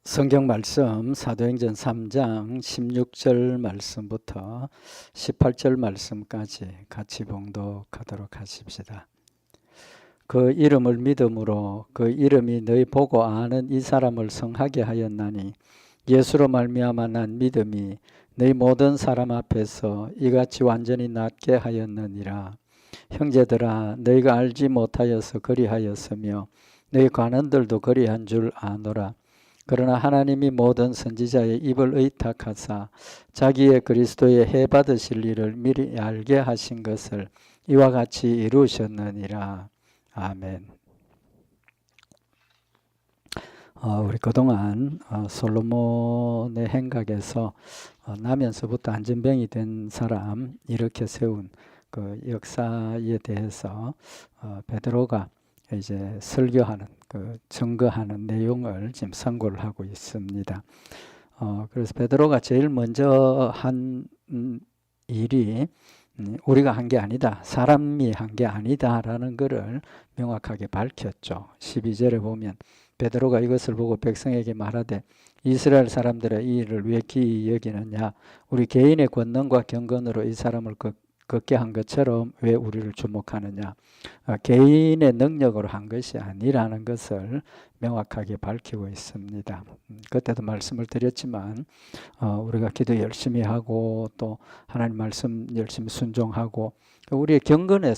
성경 말씀 사도행전 3장 16절 말씀부터 18절 말씀까지 같이 봉독하도록 하십시다. 그 이름을 믿음으로 그 이름이 너희 보고 아는 이 사람을 성하게 하였나니 예수로 말미암아 난 믿음이 너희 모든 사람 앞에서 이같이 완전히 낫게 하였느니라. 형제들아, 너희가 알지 못하여서 그리하였으며 너희 관원들도 그리한 줄 아노라. 그러나 하나님이 모든 선지자의 입을 의탁하사 자기의 그리스도의 해 받으실 일을 미리 알게 하신 것을 이와 같이 이루셨느니라. 아멘. 우리 그동안 솔로몬의 행각에서 나면서부터 안전병이 된 사람 이렇게 세운 그 역사에 대해서 베드로가 이제 설교하는 증거하는 내용을 지금 선고를 하고 있습니다. 그래서 베드로가 제일 먼저 한 일이 우리가 한 게 아니다, 사람이 한 게 아니다라는 것을 명확하게 밝혔죠. 12절에 보면 베드로가 이것을 보고 백성에게 말하되 이스라엘 사람들의 이 일을 왜 기이 여기느냐, 우리 개인의 권능과 경건으로 이 사람을 걷게 한 것처럼 왜 우리를 주목하느냐. 개인의 능력으로 한 것이 아니라는 것을 명확하게 밝히고 있습니다. 그때도 말씀을 드렸지만 우리가 기도 열심히 하고 또 하나님 말씀 열심히 순종하고 우리의 경건의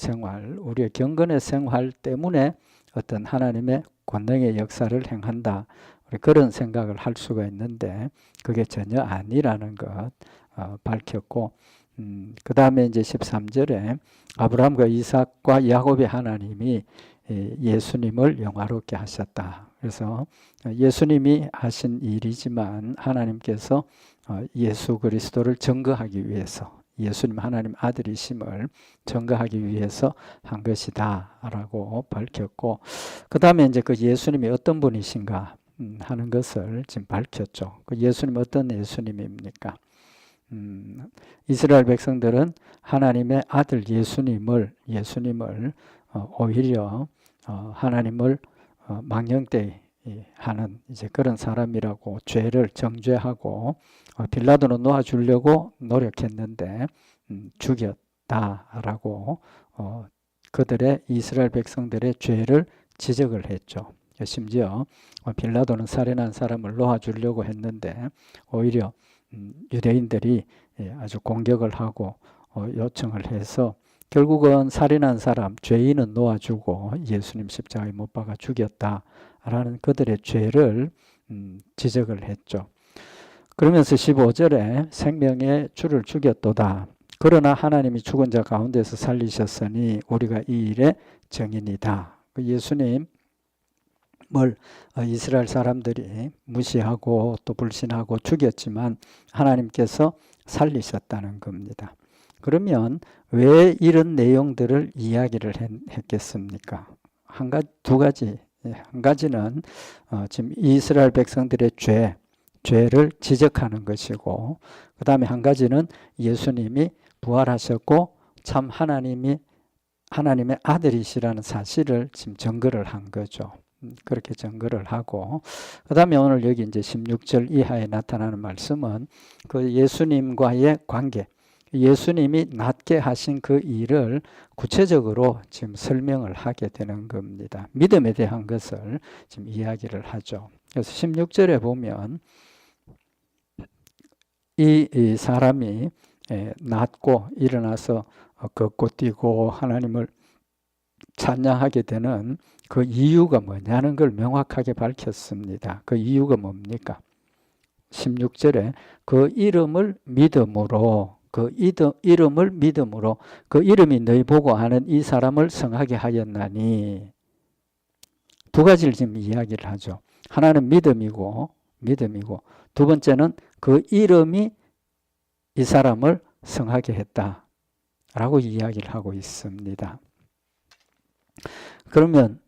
생활 때문에 어떤 하나님의 권능의 역사를 행한다, 그런 생각을 할 수가 있는데 그게 전혀 아니라는 것 밝혔고, 그 다음에 이제 13절에 아브라함과 이삭과 야곱의 하나님이 예수님을 영화롭게 하셨다. 그래서 예수님이 하신 일이지만 하나님께서 예수 그리스도를 증거하기 위해서, 예수님 하나님 아들이심을 증거하기 위해서 한 것이다 라고 밝혔고, 그 다음에 이제 그 예수님이 어떤 분이신가 하는 것을 지금 밝혔죠. 그 예수님 어떤 예수님입니까? 이스라엘 백성들은 하나님의 아들 예수님을 오히려 하나님을 망령되이 하는 이제 그런 사람이라고 죄를 정죄하고 빌라도는 놓아주려고 노력했는데 죽였다라고 그들의 이스라엘 백성들의 죄를 지적을 했죠. 심지어 빌라도는 살인한 사람을 놓아주려고 했는데 오히려 유대인들이 아주 공격을 하고 요청을 해서 결국은 살인한 사람, 죄인은 놓아주고 예수님 십자가에 못 박아 죽였다라는 그들의 죄를 지적을 했죠. 그러면서 15절에 생명의 주를 죽였도다. 그러나 하나님이 죽은 자 가운데서 살리셨으니 우리가 이 일의 증인이다. 예수님 이스라엘 사람들이 무시하고 또 불신하고 죽였지만 하나님께서 살리셨다는 겁니다. 그러면 왜 이런 내용들을 이야기를 했겠습니까? 두 가지. 한 가지는 지금 이스라엘 백성들의 죄를 지적하는 것이고, 그 다음에 한 가지는 예수님이 부활하셨고 참 하나님의 아들이시라는 사실을 지금 증거를 한 거죠. 그렇게 증거를 하고, 그 다음에 오늘 여기 이제 16절 이하에 나타나는 말씀은 그 예수님과의 관계, 예수님이 낫게 하신 그 일을 구체적으로 지금 설명을 하게 되는 겁니다. 믿음에 대한 것을 지금 이야기를 하죠. 그래서 16절에 보면 이 사람이 낫고 일어나서 걷고 뛰고 하나님을 찬양하게 되는 그 이유가 뭐냐는 걸 명확하게 밝혔습니다. 그 이유가 뭡니까? 16절에 그 이름을 믿음으로, 그 이름이 너희 보고 아는 이 사람을 성하게 하였나니, 두 가지를 지금 이야기를 하죠. 하나는 믿음이고 두 번째는 그 이름이 이 사람을 성하게 했다라고 이야기를 하고 있습니다. 그러면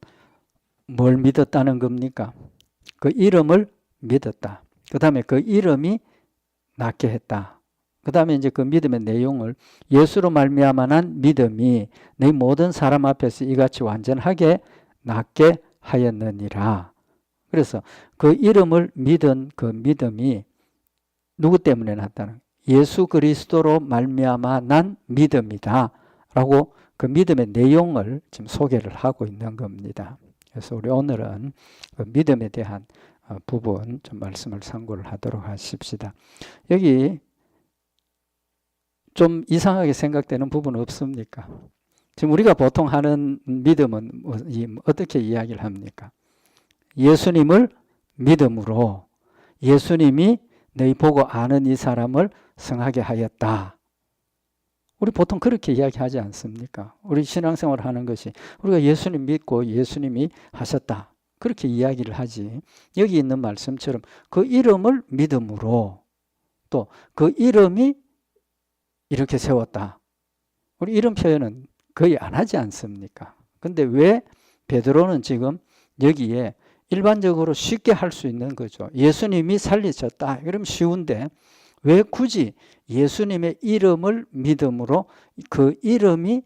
뭘 믿었다는 겁니까? 그 이름을 믿었다. 그 다음에 그 이름이 낫게 했다. 그 다음에 이제 그 믿음의 내용을 예수로 말미암아 난 믿음이 내 모든 사람 앞에서 이같이 완전하게 낫게 하였느니라. 그래서 그 이름을 믿은 그 믿음이 누구 때문에 났다는, 예수 그리스도로 말미암아 난 믿음이다 라고 그 믿음의 내용을 지금 소개를 하고 있는 겁니다. 그래서 우리 오늘은 그 믿음에 대한 부분 좀 말씀을 참고를 하도록 하십시다. 여기 좀 이상하게 생각되는 부분 없습니까? 지금 우리가 보통 하는 믿음은 어떻게 이야기를 합니까? 예수님을 믿음으로 예수님이 너희 보고 아는 이 사람을 성하게 하였다. 우리 보통 그렇게 이야기하지 않습니까? 우리 신앙생활을 하는 것이 우리가 예수님 믿고 예수님이 하셨다. 그렇게 이야기를 하지. 여기 있는 말씀처럼 그 이름을 믿음으로 또 그 이름이 이렇게 세웠다. 우리 이런 표현은 거의 안 하지 않습니까? 근데 왜 베드로는 지금 여기에 일반적으로 쉽게 할 수 있는 거죠. 예수님이 살리셨다. 그러면 쉬운데 왜 굳이 예수님의 이름을 믿음으로 그 이름이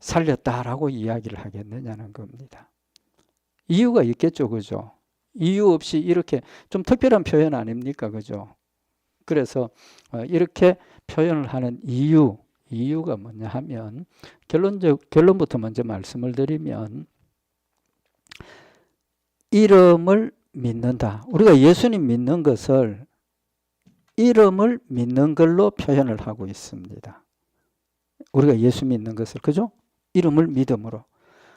살렸다라고 이야기를 하겠느냐는 겁니다. 이유가 있겠죠. 그죠? 이유 없이 이렇게 좀 특별한 표현 아닙니까? 그죠? 그래서 이렇게 표현을 하는 이유가 뭐냐 하면 결론부터 먼저 말씀을 드리면 이름을 믿는다. 우리가 예수님 믿는 것을 이름을 믿는 걸로 표현을 하고 있습니다. 우리가 예수 믿는 것을, 그죠? 이름을 믿음으로.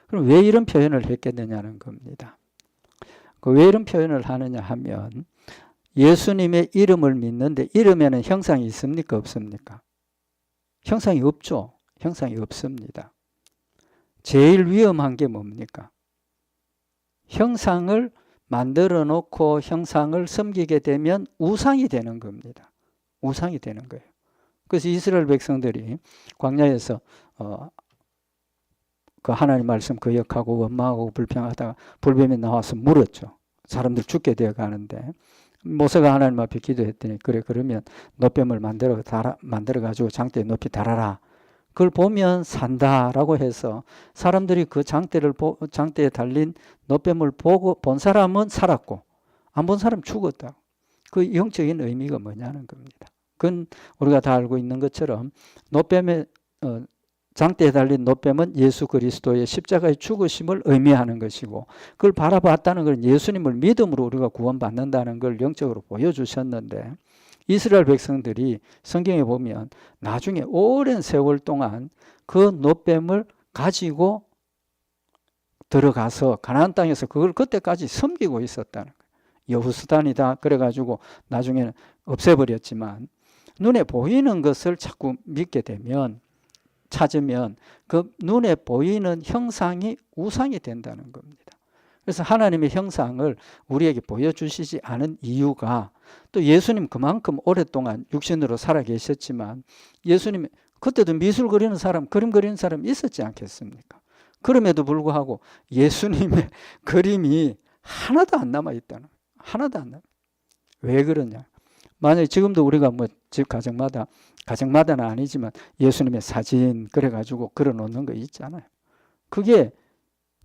그럼 왜 이런 표현을 했겠느냐는 겁니다. 왜 이런 표현을 하느냐 하면 예수님의 이름을 믿는데 이름에는 형상이 있습니까? 없습니까? 형상이 없죠. 형상이 없습니다. 제일 위험한 게 뭡니까? 형상을 만들어 놓고 형상을 섬기게 되면 우상이 되는 겁니다. 우상이 되는 거예요. 그래서 이스라엘 백성들이 광야에서 그 하나님 말씀 거역하고 원망하고 불평하다가 불뱀이 나와서 물었죠. 사람들 죽게 되어 가는데 모세가 하나님 앞에 기도했더니 그래 그러면 노뱀을 만들어 가지고 장대에 높이 달아라. 그걸 보면 산다라고 해서 사람들이 그 장대에 달린 노뱀을 보고 본 사람은 살았고 안 본 사람 죽었다. 그 영적인 의미가 뭐냐는 겁니다. 그건 우리가 다 알고 있는 것처럼 노뱀의 장대에 달린 노뱀은 예수 그리스도의 십자가의 죽으심을 의미하는 것이고 그걸 바라봤다는 건 예수님을 믿음으로 우리가 구원받는다는 걸 영적으로 보여주셨는데 이스라엘 백성들이 성경에 보면 나중에 오랜 세월 동안 그 노뱀을 가지고 들어가서 가나안 땅에서 그걸 그때까지 섬기고 있었다는 거예요. 여호수단이다 그래가지고 나중에는 없애버렸지만 눈에 보이는 것을 자꾸 믿게 되면 찾으면 그 눈에 보이는 형상이 우상이 된다는 겁니다. 그래서 하나님의 형상을 우리에게 보여주시지 않은 이유가 또 예수님 그만큼 오랫동안 육신으로 살아 계셨지만 예수님 그때도 미술 그리는 사람, 그림 그리는 사람 있었지 않겠습니까? 그럼에도 불구하고 예수님의 그림이 하나도 안 남아있다는 거예요. 하나도 안 남아. 왜 그러냐? 만약에 지금도 우리가 뭐 집 가정마다는 아니지만 예수님의 사진 그래가지고 걸어놓는 거 있잖아요. 그게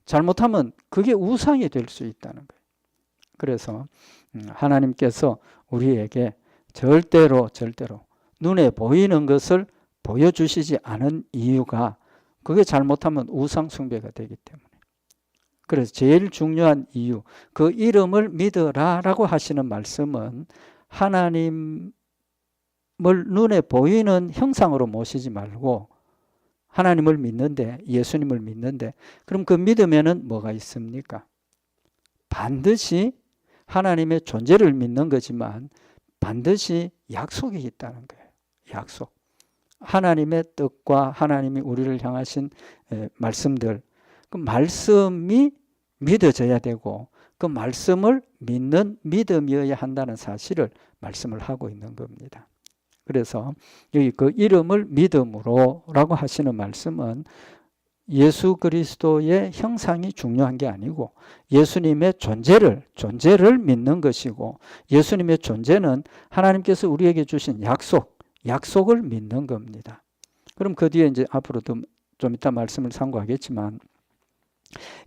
잘못하면 그게 우상이 될 수 있다는 거예요. 그래서 하나님께서 우리에게 절대로 눈에 보이는 것을 보여주시지 않은 이유가 그게 잘못하면 우상 숭배가 되기 때문에. 그래서 제일 중요한 이유, 그 이름을 믿으라라고 하시는 말씀은 하나님을 눈에 보이는 형상으로 모시지 말고 하나님을 믿는데, 예수님을 믿는데, 그럼 그 믿음에는 뭐가 있습니까? 반드시 하나님의 존재를 믿는 거지만 반드시 약속이 있다는 거예요. 약속. 하나님의 뜻과 하나님이 우리를 향하신 말씀들, 그 말씀이 믿어져야 되고 그 말씀을 믿는 믿음이어야 한다는 사실을 말씀을 하고 있는 겁니다. 그래서 여기 그 이름을 믿음으로 라고 하시는 말씀은 예수 그리스도의 형상이 중요한 게 아니고 예수님의 존재를 믿는 것이고 예수님의 존재는 하나님께서 우리에게 주신 약속을 믿는 겁니다. 그럼 그 뒤에 이제 앞으로도 좀 이따 말씀을 상고하겠지만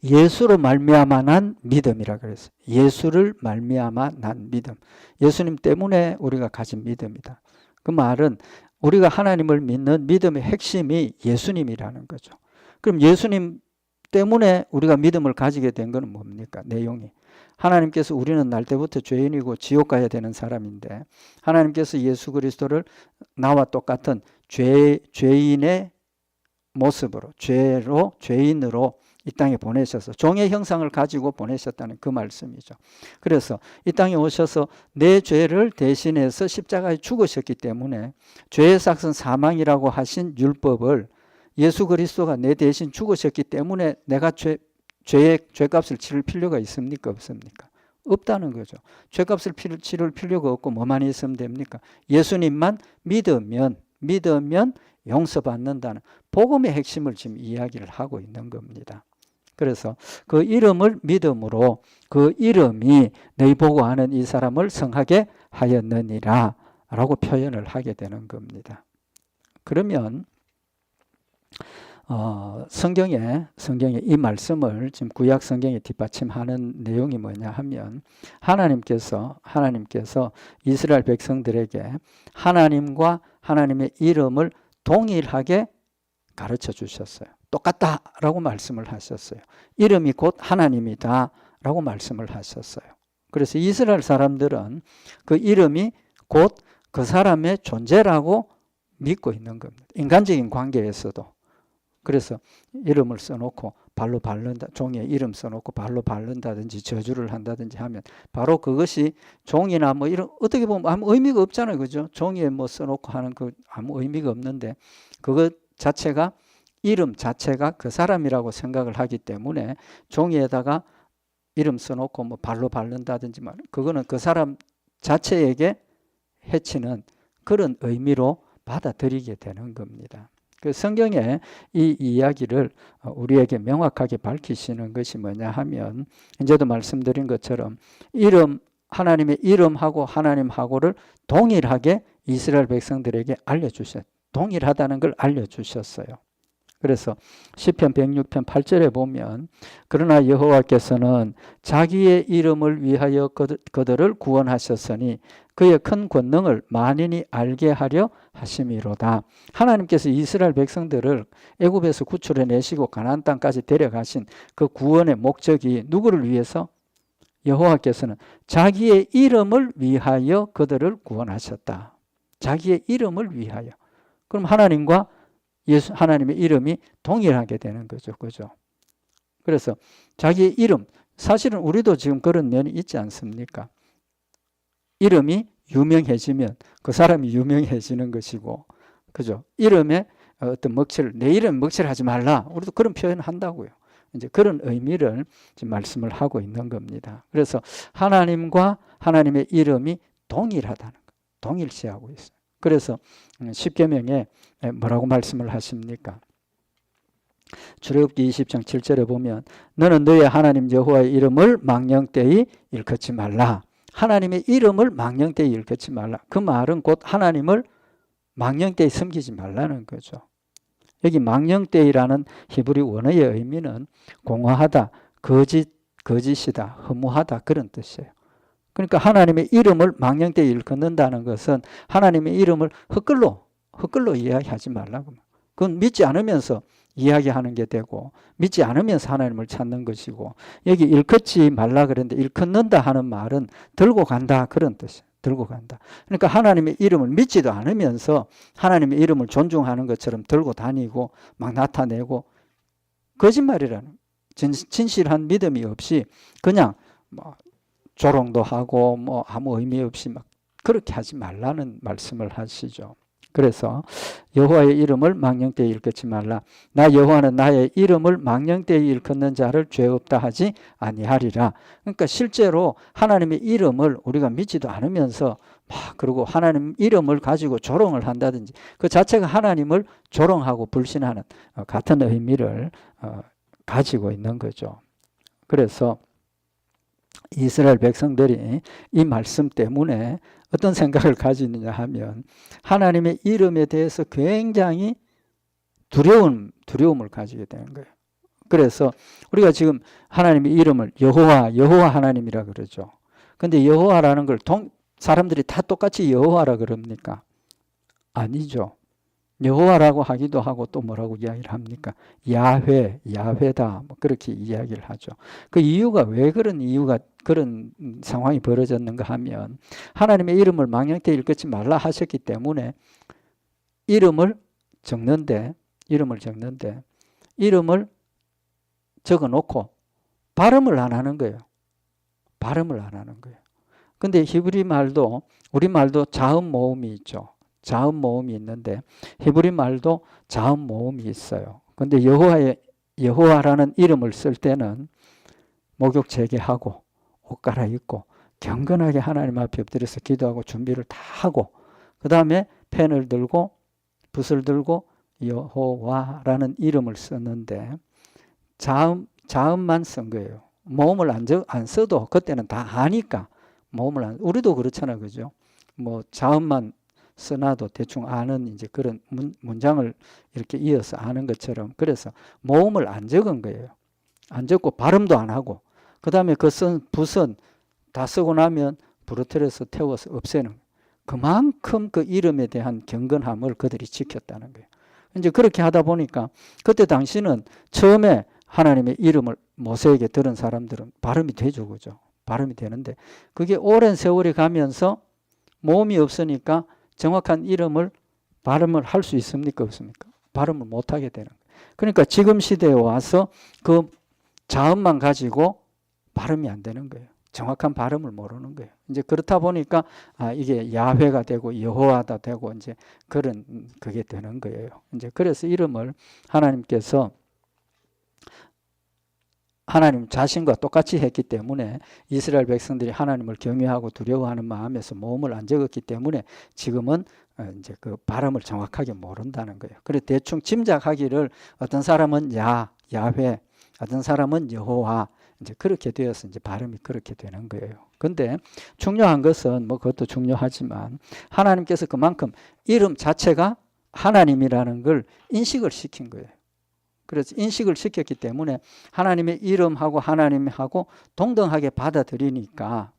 예수로 말미암아 난 믿음이라 그랬어요. 예수를 말미암아 난 믿음. 예수님 때문에 우리가 가진 믿음이다. 그 말은 우리가 하나님을 믿는 믿음의 핵심이 예수님이라는 거죠. 그럼 예수님 때문에 우리가 믿음을 가지게 된 것은 뭡니까? 내용이. 하나님께서 우리는 날 때부터 죄인이고 지옥 가야 되는 사람인데 하나님께서 예수 그리스도를 나와 똑같은 죄인의 모습으로 죄인으로 이 땅에 보내셔서 종의 형상을 가지고 보내셨다는 그 말씀이죠. 그래서 이 땅에 오셔서 내 죄를 대신해서 십자가에 죽으셨기 때문에 죄의 삭은 사망이라고 하신 율법을 예수 그리스도가 내 대신 죽으셨기 때문에 내가 죄의 죄값을 치를 필요가 있습니까? 없습니까? 없다는 거죠. 죄값을 치를 필요가 없고 뭐만 있으면 됩니까? 예수님만 믿으면 용서받는다는 복음의 핵심을 지금 이야기를 하고 있는 겁니다. 그래서 그 이름을 믿음으로 그 이름이 너희 보고 하는 이 사람을 성하게 하였느니라 라고 표현을 하게 되는 겁니다. 그러면 성경에 이 말씀을 지금 구약 성경에 뒷받침하는 내용이 뭐냐 하면 하나님께서 이스라엘 백성들에게 하나님과 하나님의 이름을 동일하게 가르쳐 주셨어요. 똑같다라고 말씀을 하셨어요. 이름이 곧 하나님이다 라고 말씀을 하셨어요. 그래서 이스라엘 사람들은 그 이름이 곧 그 사람의 존재라고 믿고 있는 겁니다. 인간적인 관계에서도. 그래서 이름을 써놓고 발로 밟는다, 종이에 이름 써놓고 발로 밟는다든지 저주를 한다든지 하면 바로 그것이 종이나 뭐 이런 어떻게 보면 아무 의미가 없잖아요, 그죠? 종이에 뭐 써놓고 하는 그 아무 의미가 없는데 그것 자체가 이름 자체가 그 사람이라고 생각을 하기 때문에 종이에다가 이름 써놓고 뭐 발로 밟는다든지 말 그거는 그 사람 자체에게 해치는 그런 의미로 받아들이게 되는 겁니다. 그 성경에 이 이야기를 우리에게 명확하게 밝히시는 것이 뭐냐 하면 이제도 말씀드린 것처럼 하나님의 이름하고 하나님하고를 동일하게 이스라엘 백성들에게 동일하다는 걸 알려주셨어요. 그래서 시편 106편 8절에 보면 그러나 여호와께서는 자기의 이름을 위하여 그들을 구원하셨으니 그의 큰 권능을 만인이 알게 하려 하심이로다. 하나님께서 이스라엘 백성들을 애굽에서 구출해내시고 가나안 땅까지 데려가신 그 구원의 목적이 누구를 위해서? 여호와께서는 자기의 이름을 위하여 그들을 구원하셨다. 자기의 이름을 위하여. 그럼 하나님과 하나님의 이름이 동일하게 되는 거죠. 그죠? 그래서 자기의 이름, 사실은 우리도 지금 그런 면이 있지 않습니까? 이름이 유명해지면 그 사람이 유명해지는 것이고, 그죠? 이름에 어떤 내 이름 먹칠하지 말라. 우리도 그런 표현을 한다고요. 이제 그런 의미를 지금 말씀을 하고 있는 겁니다. 그래서 하나님과 하나님의 이름이 동일하다는 거, 동일시하고 있어요. 그래서 십계명에 뭐라고 말씀을 하십니까? 출애굽기 20장 7절에 보면 너는 너의 하나님 여호와의 이름을 망령되이 일컫지 말라. 하나님의 이름을 망령되이 일컫지 말라. 그 말은 곧 하나님을 망령되이 섬기지 말라는 거죠. 여기 망령되이라는 히브리 원어의 의미는 공허하다, 거짓이다, 허무하다 그런 뜻이에요. 그러니까 하나님의 이름을 망령되이 일컫는다는 것은 하나님의 이름을 헛글로 이야기하지 말라고. 그건 믿지 않으면서 이야기하는 게 되고 믿지 않으면서 하나님을 찾는 것이고 여기 일컫지 말라 그랬는데 일컫는다 하는 말은 들고 간다 그런 뜻이에요. 들고 간다. 그러니까 하나님의 이름을 믿지도 않으면서 하나님의 이름을 존중하는 것처럼 들고 다니고 막 나타내고 거짓말이라는 진실한 믿음이 없이 그냥 뭐 조롱도 하고 뭐 아무 의미 없이 막 그렇게 하지 말라는 말씀을 하시죠. 그래서 여호와의 이름을 망령되이 일컫지 말라. 나 여호와는 나의 이름을 망령되이 일컫는 자를 죄 없다 하지 아니하리라. 그러니까 실제로 하나님의 이름을 우리가 믿지도 않으면서 막 그리고 하나님 이름을 가지고 조롱을 한다든지 그 자체가 하나님을 조롱하고 불신하는 같은 의미를 가지고 있는 거죠. 그래서 이스라엘 백성들이 이 말씀 때문에 어떤 생각을 가지느냐 하면 하나님의 이름에 대해서 굉장히 두려움을 가지게 되는 거예요. 그래서 우리가 지금 하나님의 이름을 여호와 하나님이라 그러죠. 근데 여호와라는 걸 사람들이 다 똑같이 여호와라 그럽니까? 아니죠. 여호와라고 하기도 하고 또 뭐라고 이야기를 합니까? 야훼다 뭐 그렇게 이야기를 하죠. 그 이유가 왜 그런 상황이 벌어졌는가 하면 하나님의 이름을 망령되이 읽지 말라 하셨기 때문에 이름을 적는데 이름을 적어놓고 발음을 안 하는 거예요. 발음을 안 하는 거예요. 근데 히브리 말도 우리 말도 자음 모음이 있죠. 자음 모음이 있는데 히브리 말도 자음 모음이 있어요. 근데 여호와라는 이름을 쓸 때는 목욕 재개하고 옷 갈아입고 경건하게 하나님 앞에 엎드려서 기도하고 준비를 다 하고 그 다음에 펜을 들고 붓을 들고 여호와라는 이름을 썼는데 자음만 쓴 거예요. 모음을 안 써도 그때는 다 아니까 모음을 우리도 그렇잖아요, 그죠? 뭐 자음만 써놔도 대충 아는 이제 그런 문장을 이렇게 이어서 아는 것처럼 그래서 모음을 안 적은 거예요. 안 적고 발음도 안 하고 그 다음에 그 쓴 붓은 다 쓰고 나면 부러뜨려서 태워서 없애는 거예요. 그만큼 그 이름에 대한 경건함을 그들이 지켰다는 거예요. 이제 그렇게 하다 보니까 그때 당시는 처음에 하나님의 이름을 모세에게 들은 사람들은 발음이 되죠, 그죠? 발음이 되는데 그게 오랜 세월이 가면서 모음이 없으니까 정확한 발음을 할 수 있습니까? 없습니까? 발음을 못하게 되는 거예요. 그러니까 지금 시대에 와서 그 자음만 가지고 발음이 안 되는 거예요. 정확한 발음을 모르는 거예요. 이제 그렇다 보니까 이게 야훼가 되고 여호와다 되고 이제 그게 되는 거예요. 이제 그래서 이름을 하나님께서 하나님 자신과 똑같이 했기 때문에 이스라엘 백성들이 하나님을 경외하고 두려워하는 마음에서 모음을 안 적었기 때문에 지금은 이제 그 발음을 정확하게 모른다는 거예요. 그래서 대충 짐작하기를 어떤 사람은 야훼, 어떤 사람은 여호와 이제 그렇게 되어서 이제 발음이 그렇게 되는 거예요. 근데 중요한 것은 뭐 그것도 중요하지만 하나님께서 그만큼 이름 자체가 하나님이라는 걸 인식을 시킨 거예요. 그래서 인식을 시켰기 때문에 하나님의 이름하고 하나님하고 동등하게 받아들이니까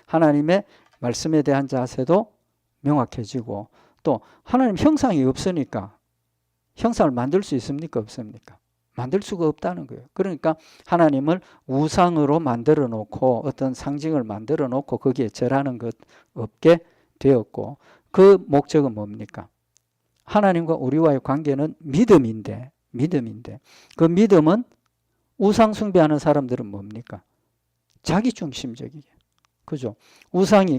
하나님의 말씀에 대한 자세도 명확해지고 또 하나님 형상이 없으니까 형상을 만들 수 있습니까? 없습니까? 만들 수가 없다는 거예요. 그러니까 하나님을 우상으로 만들어 놓고 어떤 상징을 만들어 놓고 거기에 절하는 것 없게 되었고 그 목적은 뭡니까? 하나님과 우리와의 관계는 믿음인데 그 믿음은 우상 숭배하는 사람들은 뭡니까? 자기중심적이게. 그죠?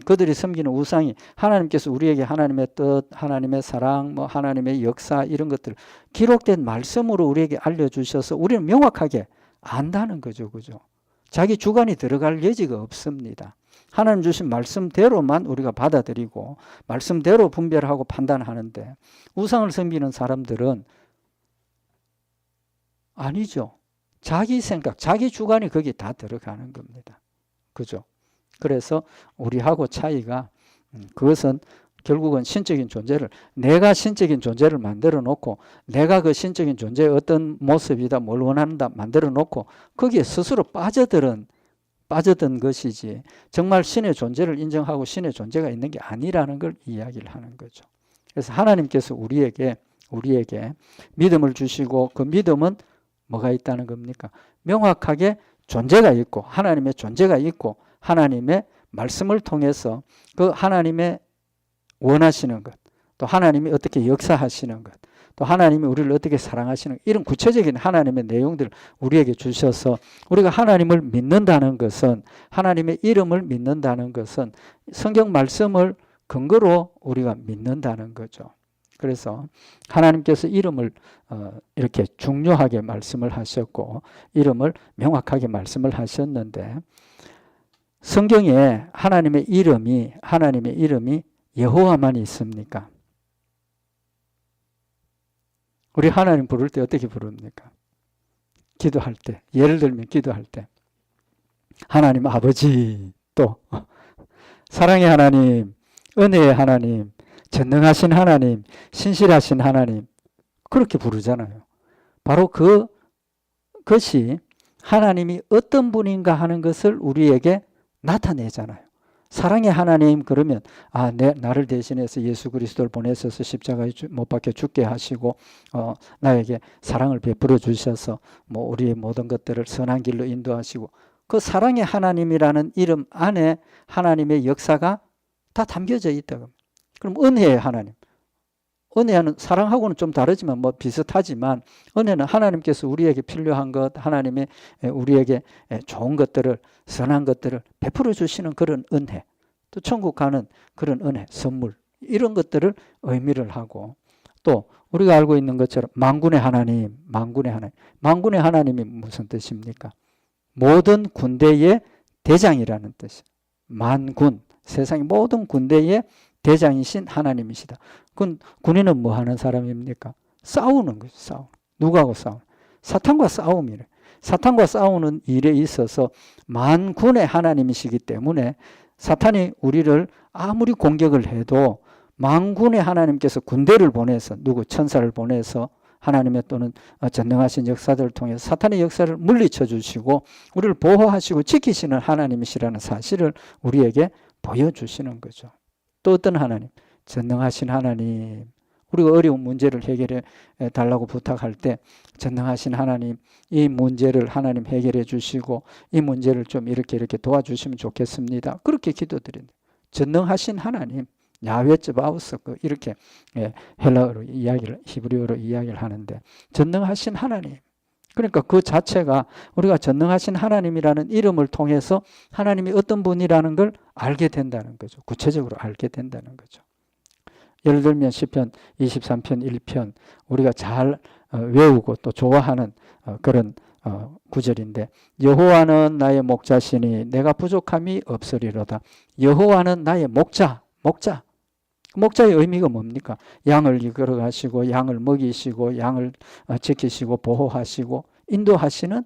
그들이 섬기는 우상이 하나님께서 우리에게 하나님의 뜻, 하나님의 사랑, 뭐 하나님의 역사 이런 것들 기록된 말씀으로 우리에게 알려주셔서 우리는 명확하게 안다는 거죠. 그죠? 자기 주관이 들어갈 여지가 없습니다. 하나님 주신 말씀대로만 우리가 받아들이고 말씀대로 분별하고 판단하는데 우상을 섬기는 사람들은 아니죠. 자기 생각, 자기 주관이 거기에 다 들어가는 겁니다. 그죠? 그래서 우리하고 차이가 그것은 결국은 내가 신적인 존재를 만들어 놓고 내가 그 신적인 존재의 어떤 모습이다 뭘 원한다 만들어 놓고 거기에 스스로 빠져든 것이지 정말 신의 존재를 인정하고 신의 존재가 있는 게 아니라는 걸 이야기를 하는 거죠. 그래서 하나님께서 우리에게 믿음을 주시고 그 믿음은 뭐가 있다는 겁니까? 명확하게 존재가 있고 하나님의 존재가 있고 하나님의 말씀을 통해서 그 하나님의 원하시는 것, 또 하나님이 어떻게 역사하시는 것, 또 하나님이 우리를 어떻게 사랑하시는 것, 이런 구체적인 하나님의 내용들을 우리에게 주셔서 우리가 하나님을 믿는다는 것은 하나님의 이름을 믿는다는 것은 성경 말씀을 근거로 우리가 믿는다는 거죠. 그래서 하나님께서 이름을 이렇게 중요하게 말씀을 하셨고 이름을 명확하게 말씀을 하셨는데 성경에 하나님의 이름이 여호와만 있습니까? 우리 하나님 부를 때 어떻게 부릅니까? 기도할 때, 예를 들면 기도할 때 하나님 아버지, 또 사랑의 하나님, 은혜의 하나님, 전능하신 하나님, 신실하신 하나님 그렇게 부르잖아요. 바로 그것이 하나님이 어떤 분인가 하는 것을 우리에게 나타내잖아요. 사랑의 하나님 그러면 나를 대신해서 예수 그리스도를 보내셔서 십자가에 못 박혀 죽게 하시고 나에게 사랑을 베풀어 주셔서 우리의 모든 것들을 선한 길로 인도하시고 그 사랑의 하나님이라는 이름 안에 하나님의 역사가 다 담겨져 있다. 그럼 은혜의 하나님. 은혜는 사랑하고는 좀 다르지만 비슷하지만 은혜는 하나님께서 우리에게 필요한 것, 하나님의 우리에게 좋은 것들을, 선한 것들을 베풀어 주시는 그런 은혜, 또 천국 가는 그런 은혜, 선물, 이런 것들을 의미를 하고, 또 우리가 알고 있는 것처럼 만군의 하나님, 만군의 하나님이 무슨 뜻입니까? 모든 군대의 대장이라는 뜻이에요. 만군, 세상의 모든 군대의 대장이신 하나님이시다. 군인은 뭐 하는 사람입니까? 싸우는 거죠. 싸움. 누구하고 싸우는? 사탄과 싸움이래. 사탄과 싸우는 일에 있어서 만군의 하나님이시기 때문에 사탄이 우리를 아무리 공격을 해도 만군의 하나님께서 군대를 보내서 천사를 보내서 하나님의 또는 전능하신 역사들을 통해 사탄의 역사를 물리쳐 주시고 우리를 보호하시고 지키시는 하나님이시라는 사실을 우리에게 보여주시는 거죠. 또 어떤 하나님? 전능하신 하나님. 우리가 어려운 문제를 해결해 달라고 부탁할 때 전능하신 하나님, 이 문제를 하나님 해결해 주시고 이 문제를 좀 이렇게 도와주시면 좋겠습니다. 그렇게 기도드립니다. 전능하신 하나님, 야훼 츠바오스 이렇게 헬라어로 이야기를, 히브리어로 이야기를 하는데 전능하신 하나님. 그러니까 그 자체가 우리가 전능하신 하나님이라는 이름을 통해서 하나님이 어떤 분이라는 걸 알게 된다는 거죠. 구체적으로 알게 된다는 거죠. 예를 들면 시편 23편 1편 우리가 잘 외우고 또 좋아하는 그런 구절인데 여호와는 나의 목자시니 내가 부족함이 없으리로다. 여호와는 나의 목자의 의미가 뭡니까? 양을 이끌어 가시고 양을 먹이시고 양을 지키시고 보호하시고 인도하시는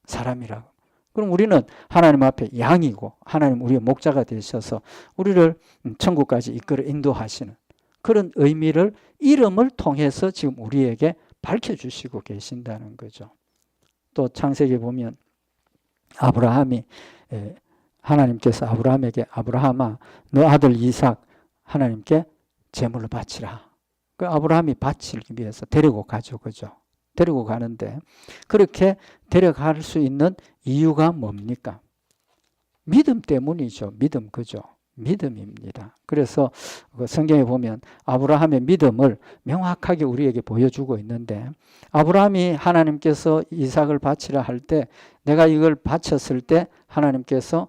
사람이라고. 그럼 우리는 하나님 앞에 양이고 하나님 우리의 목자가 되셔서 우리를 천국까지 이끌어 인도하시는 그런 의미를 이름을 통해서 지금 우리에게 밝혀주시고 계신다는 거죠. 또 창세기 보면 아브라함이 하나님께서 아브라함에게 아브라함아 너 아들 이삭 하나님께 제물로 바치라. 그 아브라함이 바치기 위해서 데리고 가죠. 그죠? 데리고 가는데 그렇게 데려갈 수 있는 이유가 뭡니까? 믿음 때문이죠. 믿음. 그죠? 믿음입니다. 그래서 성경에 보면 아브라함의 믿음을 명확하게 우리에게 보여주고 있는데 아브라함이 하나님께서 이삭을 바치라 할 때 내가 이걸 바쳤을 때 하나님께서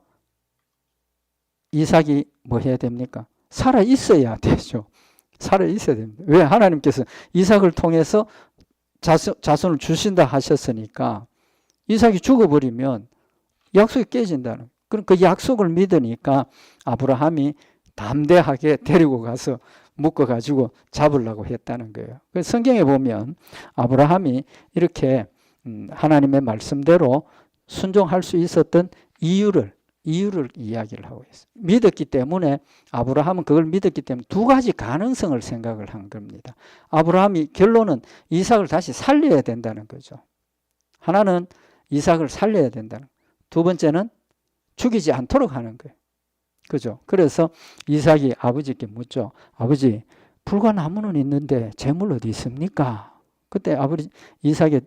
이삭이 뭐 해야 됩니까? 살아 있어야 되죠. 살아 있어야 됩니다. 왜? 하나님께서 이삭을 통해서 자손을 주신다 하셨으니까 이삭이 죽어버리면 약속이 깨진다는. 그럼 그 약속을 믿으니까 아브라함이 담대하게 데리고 가서 묶어가지고 잡으려고 했다는 거예요. 성경에 보면 아브라함이 이렇게 하나님의 말씀대로 순종할 수 있었던 이유를 이야기를 하고 있어요. 믿었기 때문에 아브라함은 그걸 믿었기 때문에 두 가지 가능성을 생각을 한 겁니다. 아브라함이 결론은 이삭을 다시 살려야 된다는 거죠. 하나는 이삭을 살려야 된다는 거예요. 두 번째는 죽이지 않도록 하는 거예요. 그죠? 그래서 이삭이 아버지께 묻죠. 아버지, 불과 나무는 있는데 제물 어디 있습니까? 그때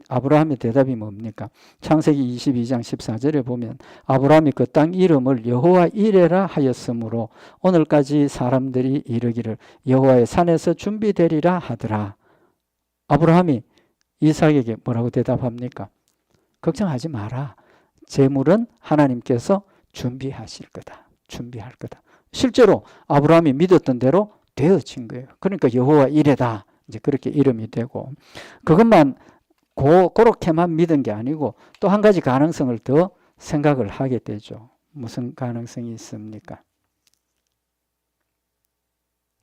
아브라함의 대답이 뭡니까? 창세기 22장 14절에 보면 아브라함이 그 땅 이름을 여호와 이레라 하였으므로 오늘까지 사람들이 이르기를 여호와의 산에서 준비되리라 하더라. 아브라함이 이삭에게 뭐라고 대답합니까? 걱정하지 마라. 제물은 하나님께서 준비하실 거다. 준비할 거다. 실제로 아브라함이 믿었던 대로 되어진 거예요. 그러니까 여호와 이레다. 이제 그렇게 이름이 되고 그것만 그렇게만 믿은 게 아니고 또 한 가지 가능성을 더 생각을 하게 되죠. 무슨 가능성이 있습니까?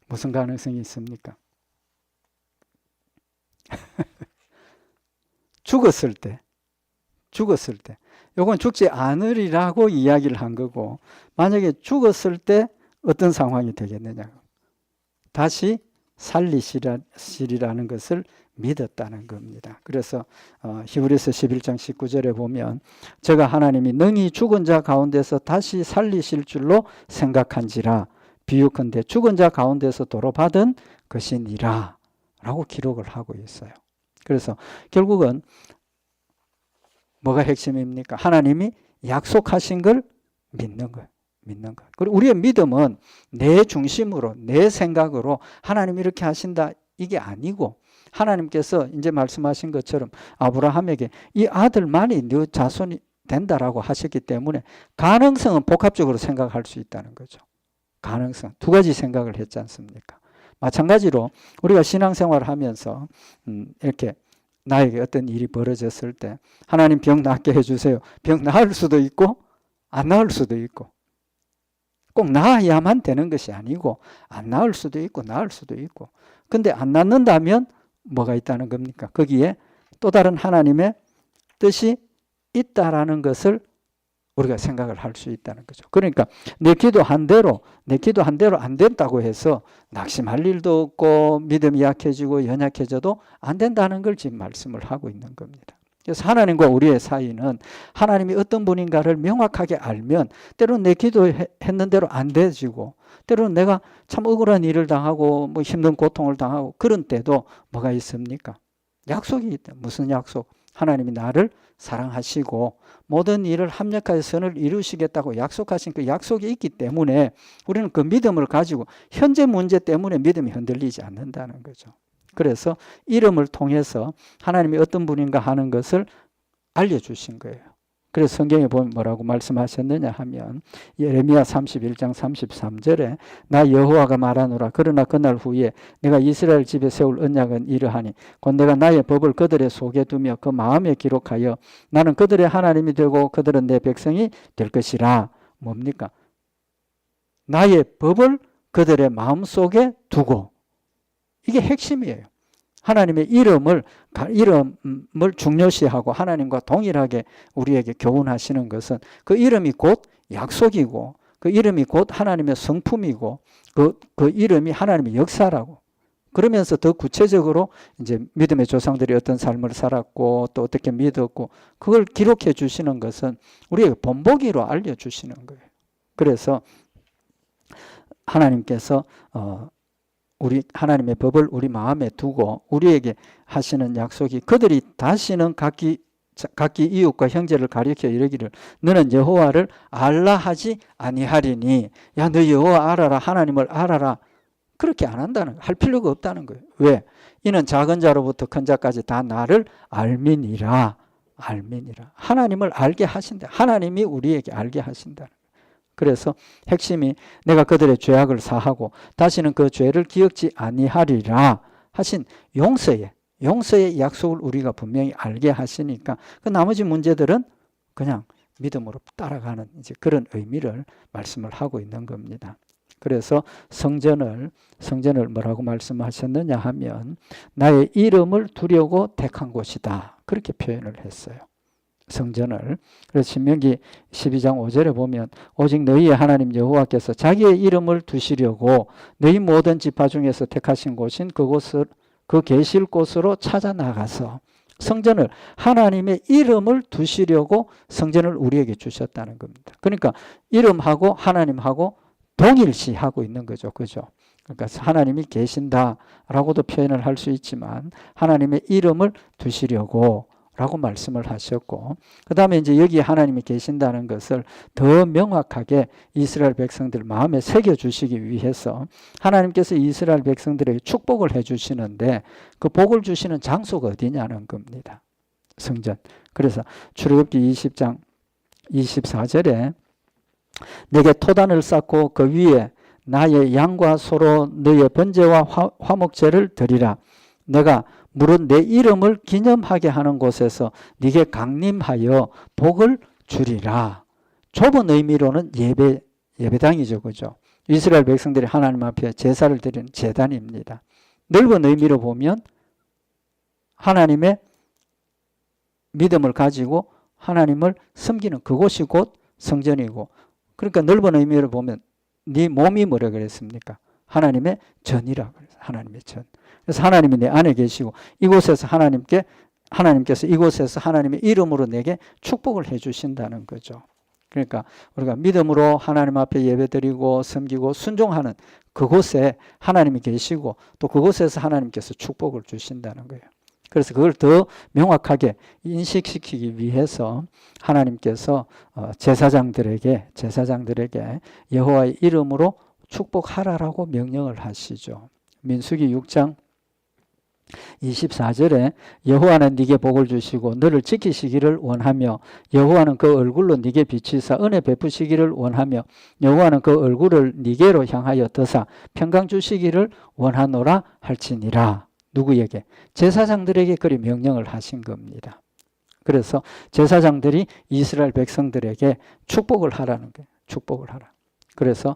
무슨 가능성이 있습니까? 죽었을 때 요건 죽지 않으리라고 이야기를 한 거고 만약에 죽었을 때 어떤 상황이 되겠느냐 다시 살리시리라는 것을 믿었다는 겁니다. 그래서 히브리서 11장 19절에 보면 저가 하나님이 능히 죽은 자 가운데서 다시 살리실 줄로 생각한지라 비유컨대 죽은 자 가운데서 도로 받은 것이니라 라고 기록을 하고 있어요. 그래서 결국은 뭐가 핵심입니까? 하나님이 약속하신 걸 믿는 거예요. 믿는 것. 그리고 우리의 믿음은 내 중심으로, 내 생각으로 하나님 이렇게 하신다 이게 아니고 하나님께서 이제 말씀하신 것처럼 아브라함에게 이 아들만이 네 자손이 된다라고 하셨기 때문에 가능성은 복합적으로 생각할 수 있다는 거죠. 가능성. 두 가지 생각을 했지 않습니까? 마찬가지로 우리가 신앙생활을 하면서 이렇게 나에게 어떤 일이 벌어졌을 때 하나님 병 낫게 해주세요. 병 나을 수도 있고 안 나을 수도 있고 꼭 나아야만 되는 것이 아니고 안 나을 수도 있고 나을 수도 있고 근데 안 낫는다면 뭐가 있다는 겁니까? 거기에 또 다른 하나님의 뜻이 있다라는 것을 우리가 생각을 할 수 있다는 거죠. 그러니까 내 기도한 대로 안 된다고 해서 낙심할 일도 없고 믿음이 약해지고 연약해져도 안 된다는 걸 지금 말씀을 하고 있는 겁니다. 그래서 하나님과 우리의 사이는 하나님이 어떤 분인가를 명확하게 알면 때로는 내 기도했는 대로 안 되지고 때로는 내가 참 억울한 일을 당하고 뭐 힘든 고통을 당하고 그런 때도 뭐가 있습니까? 약속이 있다. 무슨 약속? 하나님이 나를 사랑하시고 모든 일을 합력하여 선을 이루시겠다고 약속하신 그 약속이 있기 때문에 우리는 그 믿음을 가지고 현재 문제 때문에 믿음이 흔들리지 않는다는 거죠. 그래서 이름을 통해서 하나님이 어떤 분인가 하는 것을 알려주신 거예요. 그래서 성경에 보면 뭐라고 말씀하셨느냐 하면 예레미야 31장 33절에 나 여호와가 말하노라 그러나 그날 후에 내가 이스라엘 집에 세울 언약은 이러하니 곧 내가 나의 법을 그들의 속에 두며 그 마음에 기록하여 나는 그들의 하나님이 되고 그들은 내 백성이 될 것이라. 뭡니까? 나의 법을 그들의 마음속에 두고 이게 핵심이에요. 하나님의 이름을 중요시하고 하나님과 동일하게 우리에게 교훈하시는 것은 그 이름이 곧 약속이고 그 이름이 곧 하나님의 성품이고 그 이름이 하나님의 역사라고. 그러면서 더 구체적으로 이제 믿음의 조상들이 어떤 삶을 살았고 또 어떻게 믿었고 그걸 기록해 주시는 것은 우리에게 본보기로 알려주시는 거예요. 그래서 하나님께서 우리 하나님의 법을 우리 마음에 두고 우리에게 하시는 약속이 그들이 다시는 각기 이웃과 형제를 가리켜 이르기를 너는 여호와를 알라 하지 아니하리니 야 너 여호와 알아라 하나님을 알아라 그렇게 안 한다는 할 필요가 없다는 거예요. 왜? 이는 작은 자로부터 큰 자까지 다 나를 알미니라. 하나님을 알게 하신다. 하나님이 우리에게 알게 하신다. 그래서 핵심이 내가 그들의 죄악을 사하고 다시는 그 죄를 기억지 아니하리라 하신 용서의 약속을 우리가 분명히 알게 하시니까 그 나머지 문제들은 그냥 믿음으로 따라가는 이제 그런 의미를 말씀을 하고 있는 겁니다. 그래서 성전을 뭐라고 말씀하셨느냐 하면 나의 이름을 두려고 택한 곳이다. 그렇게 표현을 했어요. 성전을. 그래서 신명기 12장 5절에 보면 오직 너희의 하나님 여호와께서 자기의 이름을 두시려고 너희 모든 지파 중에서 택하신 곳인 그 계실 곳으로 찾아 나가서 성전을 하나님의 이름을 두시려고 성전을 우리에게 주셨다는 겁니다. 그러니까 이름하고 하나님하고 동일시하고 있는 거죠. 그죠? 그러니까 하나님이 계신다라고도 표현을 할 수 있지만 하나님의 이름을 두시려고 라고 말씀을 하셨고 그 다음에 이제 여기 하나님이 계신다는 것을 더 명확하게 이스라엘 백성들 마음에 새겨주시기 위해서 하나님께서 이스라엘 백성들에게 축복을 해주시는데 그 복을 주시는 장소가 어디냐는 겁니다. 성전. 그래서 출애굽기 20장 24절에 내게 토단을 쌓고 그 위에 나의 양과 소로 너의 번제와 화목제를 드리라. 내가 물은 내 이름을 기념하게 하는 곳에서 네게 강림하여 복을 주리라. 좁은 의미로는 예배당이죠. 그죠? 이스라엘 백성들이 하나님 앞에 제사를 드리는 제단입니다. 넓은 의미로 보면 하나님의 믿음을 가지고 하나님을 섬기는 그곳이 곧 성전이고 그러니까 넓은 의미로 보면 네 몸이 뭐라 그랬습니까? 하나님의 전이라고 그래요. 하나님의 전. 그래서 하나님이 내 안에 계시고 이곳에서 하나님께서 이곳에서 하나님의 이름으로 내게 축복을 해 주신다는 거죠. 그러니까 우리가 믿음으로 하나님 앞에 예배드리고 섬기고 순종하는 그곳에 하나님이 계시고 또 그곳에서 하나님께서 축복을 주신다는 거예요. 그래서 그걸 더 명확하게 인식시키기 위해서 하나님께서 제사장들에게 여호와의 이름으로 축복하라라고 명령을 하시죠. 민수기 6장 24절에 여호와는 네게 복을 주시고 너를 지키시기를 원하며 여호와는 그 얼굴로 네게 비치사 은혜 베푸시기를 원하며 여호와는 그 얼굴을 네게로 향하여 드사 평강 주시기를 원하노라 할지니라. 누구에게? 제사장들에게 그리 명령을 하신 겁니다. 그래서 제사장들이 이스라엘 백성들에게 축복을 하라는 거예요. 축복을 하라. 그래서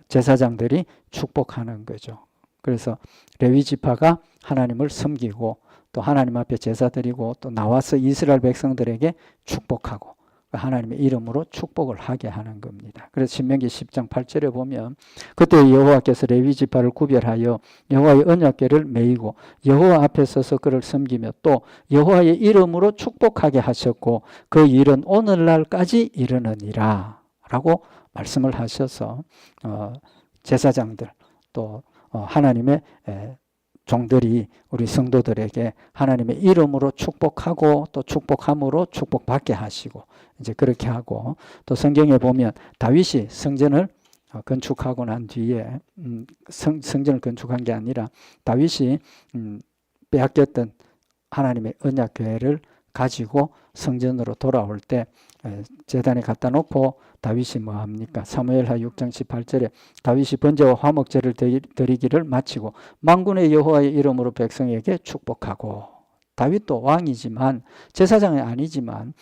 제사장들이 축복하는 거죠. 그래서 레위 지파가 하나님을 섬기고 또 하나님 앞에 제사 드리고 또 나와서 이스라엘 백성들에게 축복하고 하나님의 이름으로 축복을 하게 하는 겁니다. 그래서 신명기 10장 8절에 보면 그때 여호와께서 레위 지파를 구별하여 여호와의 언약궤를 메이고 여호와 앞에 서서 그를 섬기며 또 여호와의 이름으로 축복하게 하셨고 그 일은 오늘날까지 이르느니라 라고 말씀을 하셔서 제사장들 또 하나님의 종들이 우리 성도들에게 하나님의 이름으로 축복하고 또 축복함으로 축복받게 하시고 이제 그렇게 하고 또 성경에 보면 다윗이 성전을 건축하고 난 뒤에 성전을 건축한 게 아니라 다윗이 빼앗겼던 하나님의 언약궤를 가지고 성전으로 돌아올 때 제단에 갖다 놓고 다윗이 뭐 합니까? 사무엘하 6장 18절에 다윗이 번제와 화목제를 드리기를 마치고 만군의 여호와의 이름으로 백성에게 축복하고 다윗도 왕이지만 제사장이 아니지만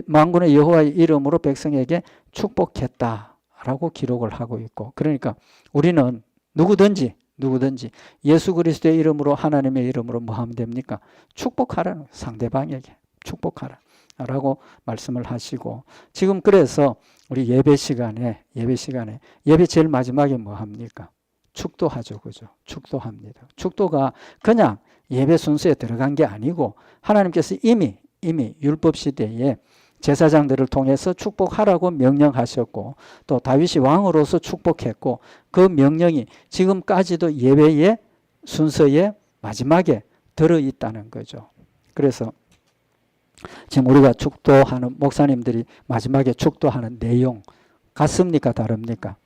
만군의 여호와의 이름으로 백성에게 축복했다라고 기록을 하고 있고 그러니까 우리는 누구든지 예수 그리스도의 이름으로 하나님의 이름으로 뭐 하면 됩니까? 축복하라는 상대방에게 축복하라 라고 말씀을 하시고 지금 그래서 우리 예배 시간에 예배 제일 마지막에 뭐 합니까? 축도하죠. 그죠? 축도합니다. 축도가 그냥 예배 순서에 들어간 게 아니고 하나님께서 이미 율법 시대에 제사장들을 통해서 축복하라고 명령하셨고 또 다윗이 왕으로서 축복했고 그 명령이 지금까지도 예배의 순서의 마지막에 들어있다는 거죠. 그래서 지금 우리가 축도하는 목사님들이 마지막에 축도하는 내용 같습니까? 다릅니까?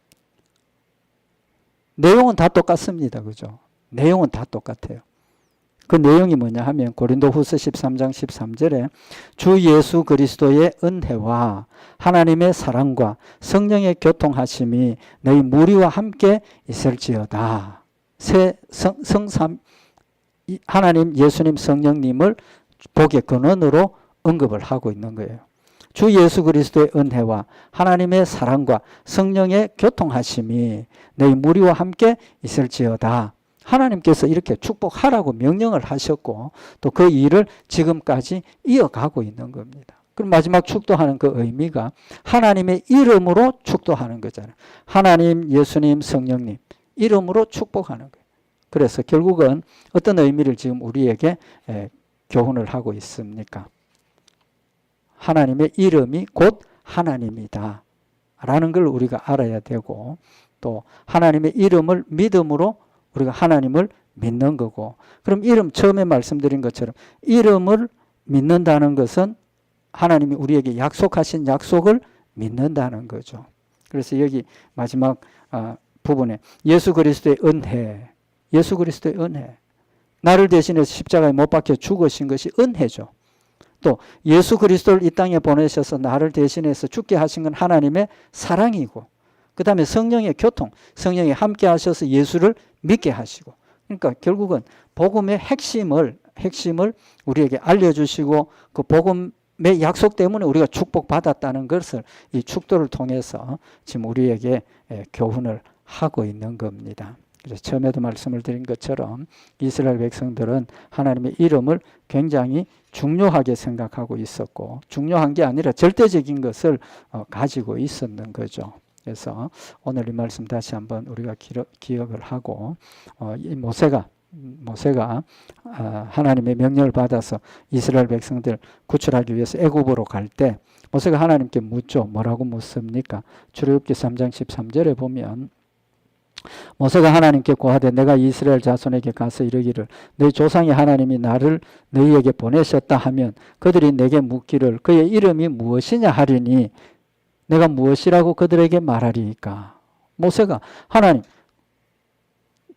내용은 다 똑같습니다. 그죠? 내용은 다 똑같아요. 그 내용이 뭐냐 하면 고린도후서 13장 13절에 주 예수 그리스도의 은혜와 하나님의 사랑과 성령의 교통하심이 너희 무리와 함께 있을지어다. 하나님 예수님 성령님을 복의 근원으로 언급을 하고 있는 거예요. 주 예수 그리스도의 은혜와 하나님의 사랑과 성령의 교통하심이 너희 무리와 함께 있을지어다. 하나님께서 이렇게 축복하라고 명령을 하셨고 또 그 일을 지금까지 이어가고 있는 겁니다. 그럼 마지막 축도하는 그 의미가 하나님의 이름으로 축도하는 거잖아요. 하나님, 예수님, 성령님 이름으로 축복하는 거예요. 그래서 결국은 어떤 의미를 지금 우리에게 교훈을 하고 있습니까? 하나님의 이름이 곧 하나님이다 라는 걸 우리가 알아야 되고 또 하나님의 이름을 믿음으로 우리가 하나님을 믿는 거고 그럼 이름 처음에 말씀드린 것처럼 이름을 믿는다는 것은 하나님이 우리에게 약속하신 약속을 믿는다는 거죠. 그래서 여기 마지막 부분에 예수 그리스도의 은혜 나를 대신해서 십자가에 못 박혀 죽으신 것이 은혜죠. 또 예수 그리스도를 이 땅에 보내셔서 나를 대신해서 죽게 하신 건 하나님의 사랑이고 그 다음에 성령의 교통, 성령이 함께 하셔서 예수를 믿게 하시고 그러니까 결국은 복음의 핵심을 우리에게 알려주시고 그 복음의 약속 때문에 우리가 축복받았다는 것을 이 축도를 통해서 지금 우리에게 교훈을 하고 있는 겁니다. 그래서 처음에도 말씀을 드린 것처럼 이스라엘 백성들은 하나님의 이름을 굉장히 중요하게 생각하고 있었고 중요한 게 아니라 절대적인 것을 가지고 있었는 거죠. 그래서 오늘 이 말씀 다시 한번 우리가 기억을 하고 이 모세가 하나님의 명령을 받아서 이스라엘 백성들 구출하기 위해서 애굽으로 갈 때 모세가 하나님께 묻죠. 뭐라고 묻습니까? 출애굽기 3장 13절에 보면 모세가 하나님께 고하되 내가 이스라엘 자손에게 가서 이르기를 너희 조상의 하나님이 나를 너희에게 보내셨다 하면 그들이 내게 묻기를 그의 이름이 무엇이냐 하리니 내가 무엇이라고 그들에게 말하리이까. 모세가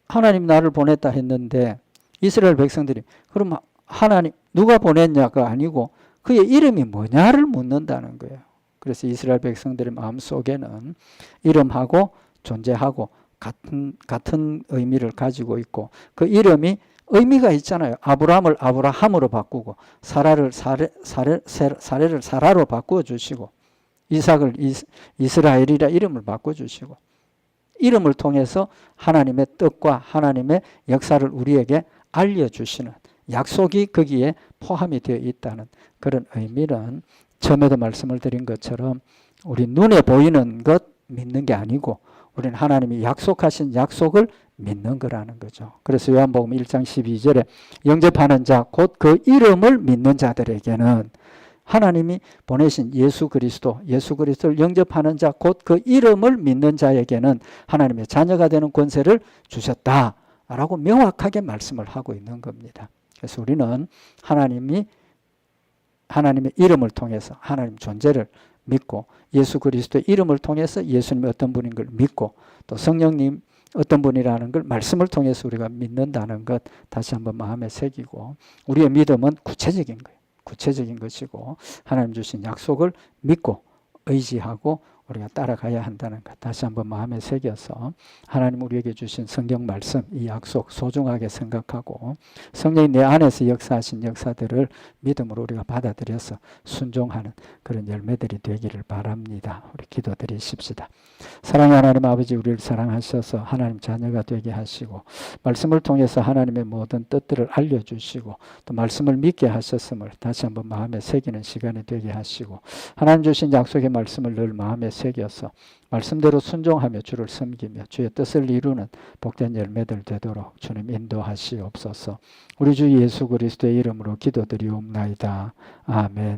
하나님 나를 보냈다 했는데 이스라엘 백성들이 그럼 하나님 누가 보냈냐가 아니고 그의 이름이 뭐냐를 묻는다는 거예요. 그래서 이스라엘 백성들의 마음속에는 이름하고 존재하고 같은 의미를 가지고 있고 그 이름이 의미가 있잖아요. 아브라함을 아브라함으로 바꾸고 사라를 사라로 바꾸어주시고 이삭을 이스라엘이라 이름을 바꿔주시고 이름을 통해서 하나님의 뜻과 하나님의 역사를 우리에게 알려주시는 약속이 거기에 포함이 되어 있다는 그런 의미는 처음에도 말씀을 드린 것처럼 우리 눈에 보이는 것 믿는 게 아니고 우리는 하나님이 약속하신 약속을 믿는 거라는 거죠. 그래서 요한복음 1장 12절에 영접하는 자 곧 그 이름을 믿는 자들에게는 하나님이 보내신 예수 그리스도를 영접하는 자 곧 그 이름을 믿는 자에게는 하나님의 자녀가 되는 권세를 주셨다라고 명확하게 말씀을 하고 있는 겁니다. 그래서 우리는 하나님의 이름을 통해서 하나님 존재를 믿고 예수 그리스도의 이름을 통해서 예수님이 어떤 분인 걸 믿고 또 성령님 어떤 분이라는 걸 말씀을 통해서 우리가 믿는다는 것 다시 한번 마음에 새기고 우리의 믿음은 구체적인 거예요. 구체적인 것이고 하나님 주신 약속을 믿고 의지하고 우리가 따라가야 한다는 것 다시 한번 마음에 새겨서 하나님 우리에게 주신 성경 말씀 이 약속 소중하게 생각하고 성령이 내 안에서 역사하신 역사들을 믿음으로 우리가 받아들여서 순종하는 그런 열매들이 되기를 바랍니다. 우리 기도드리십시다. 사랑의 하나님 아버지 우리를 사랑하셔서 하나님 자녀가 되게 하시고 말씀을 통해서 하나님의 모든 뜻들을 알려주시고 또 말씀을 믿게 하셨음을 다시 한번 마음에 새기는 시간이 되게 하시고 하나님 주신 약속의 말씀을 늘 마음에 새겨서 말씀대로 순종하며 주를 섬기며 주의 뜻을 이루는 복된 열매들 되도록 주님 인도하시옵소서. 우리 주 예수 그리스도의 이름으로 기도드리옵나이다. 아멘.